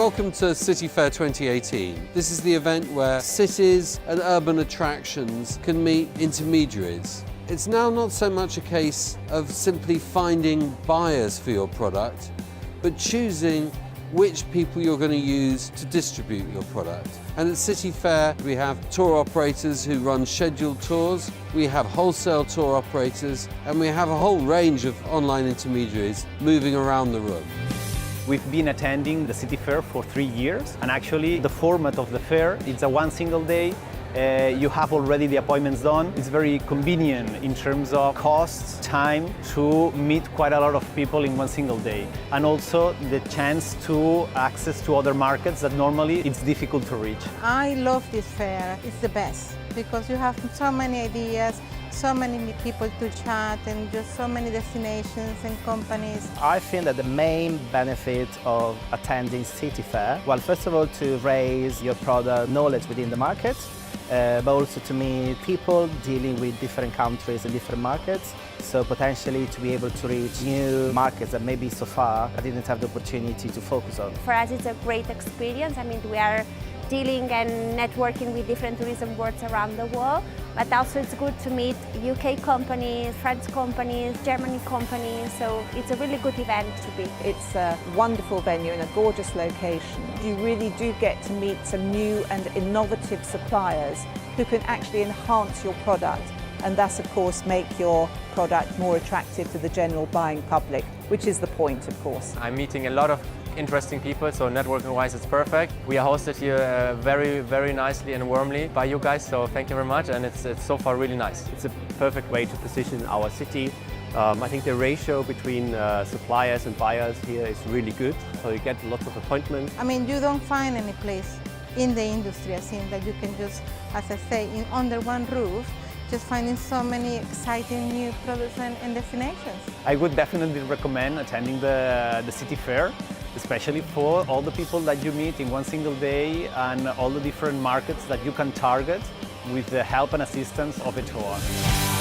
Welcome to City Fair 2018. This is the event where cities and urban attractions can meet intermediaries. It's now not so much a case of simply finding buyers for your product, but choosing which people you're going to use to distribute your product. And at City Fair, we have tour operators who run scheduled tours, we have wholesale tour operators, and we have a whole range of online intermediaries moving around the room. We've been attending the City Fair for 3 years, and actually the format of the fair, it's a one single day. You have already the appointments done. It's very convenient in terms of costs, time to meet quite a lot of people in one single day. And also the chance to access to other markets that normally it's difficult to reach. I love this fair. It's the best because you have so many ideas, so many people to chat, and just so many destinations and companies. I think that the main benefit of attending City Fair, well, first of all, to raise your product knowledge within the market, but also to meet people dealing with different countries and different markets. So potentially to be able to reach new markets that maybe so far I didn't have the opportunity to focus on. For us, it's a great experience. I mean, we are dealing and networking with different tourism boards around the world, but also it's good to meet UK companies, French companies, German companies, so it's a really good event to be. It's a wonderful venue in a gorgeous location. You really do get to meet some new and innovative suppliers who can actually enhance your product and thus, of course, make your product more attractive to the general buying public, which is the point, of course. I'm meeting a lot of interesting people, so networking-wise it's perfect. We are hosted here very nicely and warmly by you guys, so thank you very much, and it's so far really nice. It's a perfect way to position our city. I think the ratio between suppliers and buyers here is really good, so you get lots of appointments. I mean, you don't find any place in the industry, I think, that you can just, as I say, under one roof, just finding so many exciting new products and destinations. I would definitely recommend attending the City Fair, especially for all the people that you meet in one single day and all the different markets that you can target with the help and assistance of ETOA.